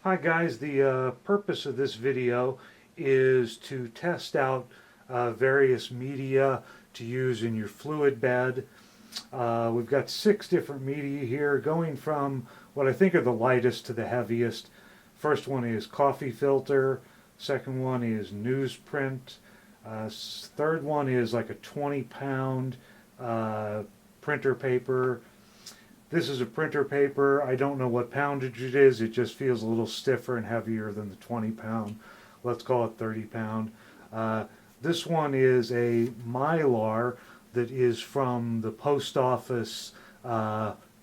Hi guys, the purpose of this video is to test out various media to use in your fluid bed. We've got 6 different media here, going from what I think are the lightest to the heaviest. First one is coffee filter, second one is newsprint, third one is like a 20-pound printer paper. This is a printer paper. I don't know what poundage it is. It just feels a little stiffer and heavier than the 20-pound. Let's call it 30-pound. This one is a Mylar that is from the post office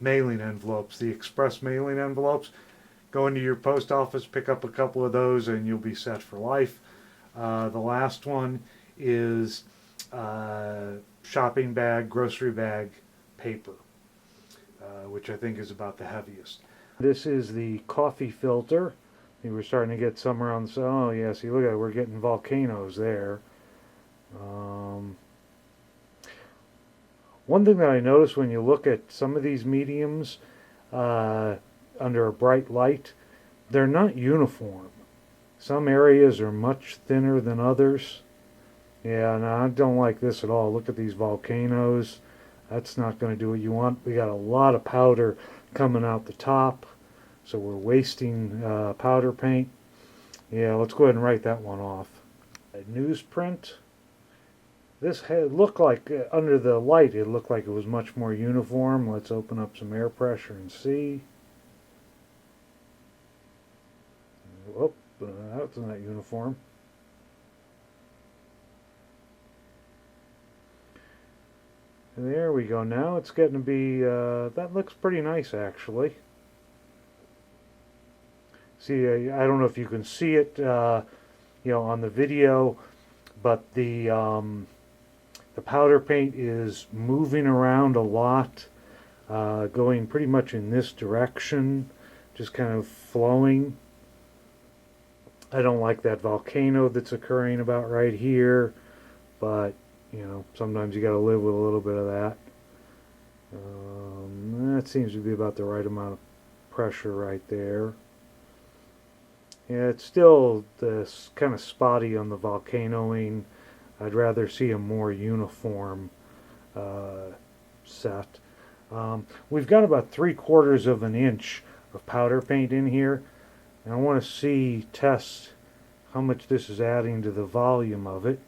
mailing envelopes, the express mailing envelopes. Go into your post office, pick up a couple of those, and you'll be set for life. The last one is shopping bag, grocery bag paper. Which I think is about the heaviest. This is the coffee filter. We're starting to get some around the, oh yeah, see, look at it, we're getting volcanoes there. One thing that I notice when you look at some of these mediums under a bright light, they're not uniform. Some areas are much thinner than others. Yeah, no, I don't like this at all. Look at these volcanoes. That's not going to do what you want. We got a lot of powder coming out the top, so we're wasting powder paint. Yeah, let's go ahead and write that one off. Newsprint. This looked like, under the light, it looked like it was much more uniform. Let's open up some air pressure and see. Oh, that's not uniform. There we go. Now it's getting to be, that looks pretty nice actually. See, I don't know if you can see it, on the video, but the powder paint is moving around a lot, going pretty much in this direction, just kind of flowing. I don't like that volcano that's occurring about right here, but sometimes you got to live with a little bit of that. That seems to be about the right amount of pressure right there. Yeah, it's still this kind of spotty on the volcanoing. I'd rather see a more uniform set. We've got about 3/4 of an inch of powder paint in here, and I want to test how much this is adding to the volume of it.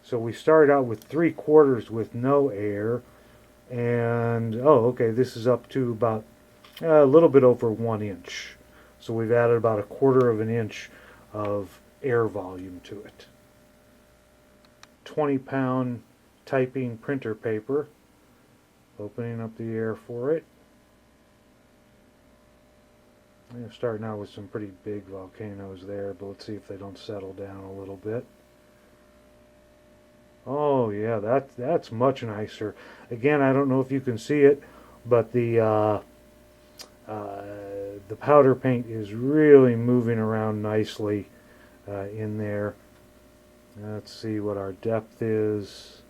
So we start out with 3/4 with no air, and okay, this is up to about a little bit over 1 inch. So we've added about 1/4 of an inch of air volume to it. 20-pound typing printer paper. Opening up the air for it. I'm starting out with some pretty big volcanoes there, but let's see if they don't settle down a little bit. Oh yeah, that's much nicer. Again, I don't know if you can see it, but the powder paint is really moving around nicely in there. Let's see what our depth is.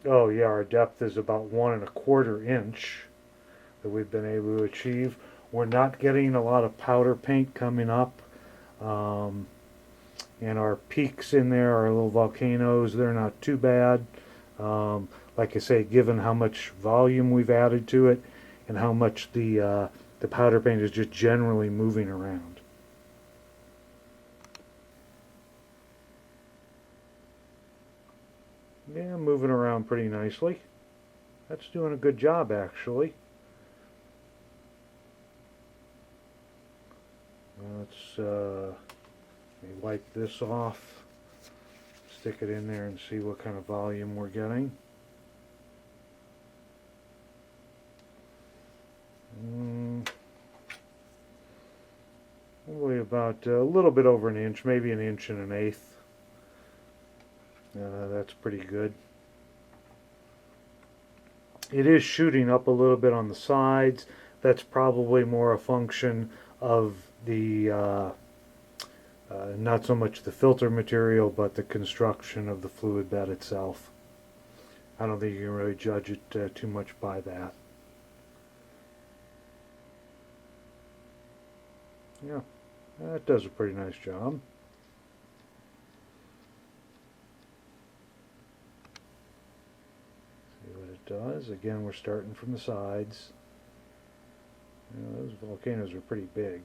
Oh yeah, our depth is about 1 1/4 inch that we've been able to achieve. We're not getting a lot of powder paint coming up. And our peaks in there, our little volcanoes, they're not too bad. Like I say, given how much volume we've added to it and how much the powder paint is just generally moving around. Yeah, moving around pretty nicely. That's doing a good job actually. Let's wipe this off, stick it in there and see what kind of volume we're getting. Probably about a little bit over an inch, maybe 1 1/8 inches. That's pretty good. It is shooting up a little bit on the sides. That's probably more a function of the not so much the filter material, but the construction of the fluid bed itself. I don't think you can really judge it too much by that. Yeah, that does a pretty nice job. See what it does. Again, we're starting from the sides. You know, those volcanoes are pretty big.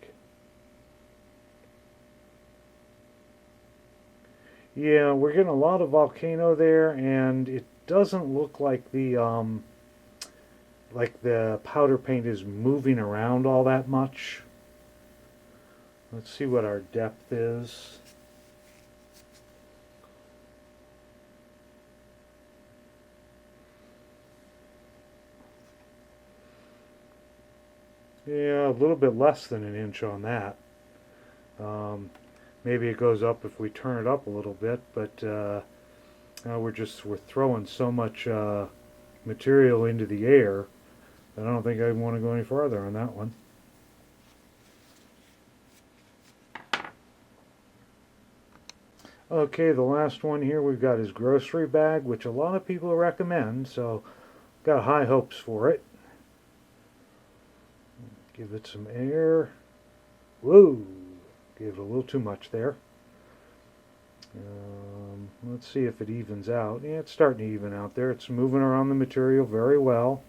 Yeah, we're getting a lot of volcano there, and it doesn't look like the powder paint is moving around all that much. Let's see what our depth is. Yeah, a little bit less than an inch on that. Um, Maybe it goes up if we turn it up a little bit, but we're throwing so much material into the air that I don't think I want to go any farther on that one. Okay, the last one here we've got is grocery bag, which a lot of people recommend, so got high hopes for it. Give it some air. Whoa! Gave it a little too much there. Let's see if it evens out. Yeah, it's starting to even out there. It's moving around the material very well.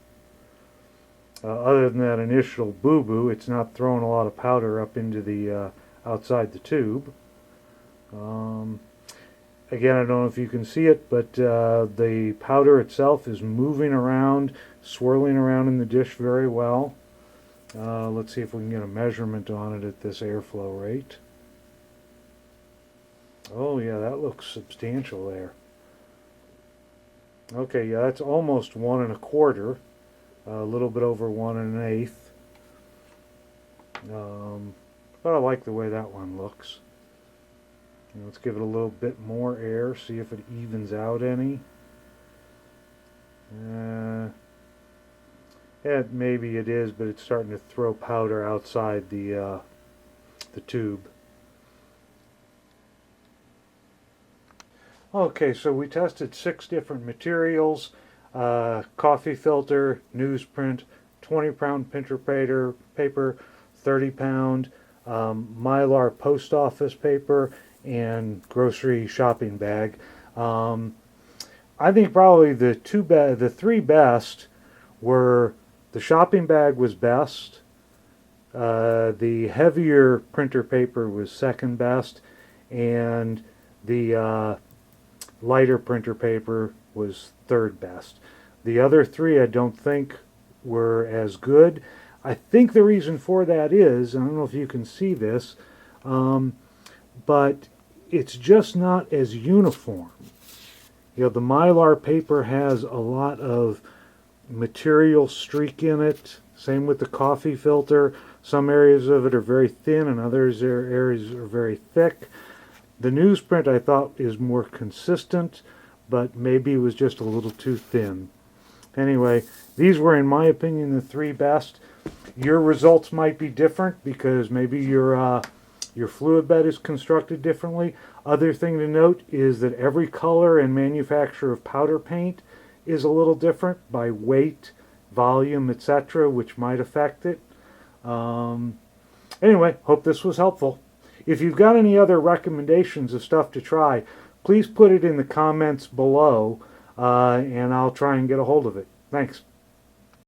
Other than that initial boo-boo, it's not throwing a lot of powder up into the outside the tube. Again, I don't know if you can see it, but the powder itself is moving around, swirling around in the dish very well. Let's see if we can get a measurement on it at this airflow rate. Oh yeah, that looks substantial there. Okay, yeah, that's almost 1 1/4, a little bit over 1 1/8. But I like the way that one looks. Let's give it a little bit more air, see if it evens out any. Yeah, maybe it is, but it's starting to throw powder outside the tube. Okay, so we tested 6 different materials: coffee filter, newsprint, 20-pound printer paper, 30-pound Mylar post office paper, and grocery shopping bag. I think probably the 3 best were the shopping bag was best, the heavier printer paper was second best, and the lighter printer paper was third best. The other 3 I don't think were as good. I think the reason for that is, I don't know if you can see this, but it's just not as uniform. You know, the Mylar paper has a lot of material streak in it. Same with the coffee filter. Some areas of it are very thin and others areas are very thick. The newsprint I thought is more consistent, but maybe it was just a little too thin. Anyway, these were, in my opinion, the 3 best. Your results might be different because maybe your fluid bed is constructed differently. Other thing to note is that every color and manufacturer of powder paint is a little different by weight, volume, etc., which might affect it. Anyway, hope this was helpful. If you've got any other recommendations of stuff to try, please put it in the comments below, and I'll try and get a hold of it. Thanks.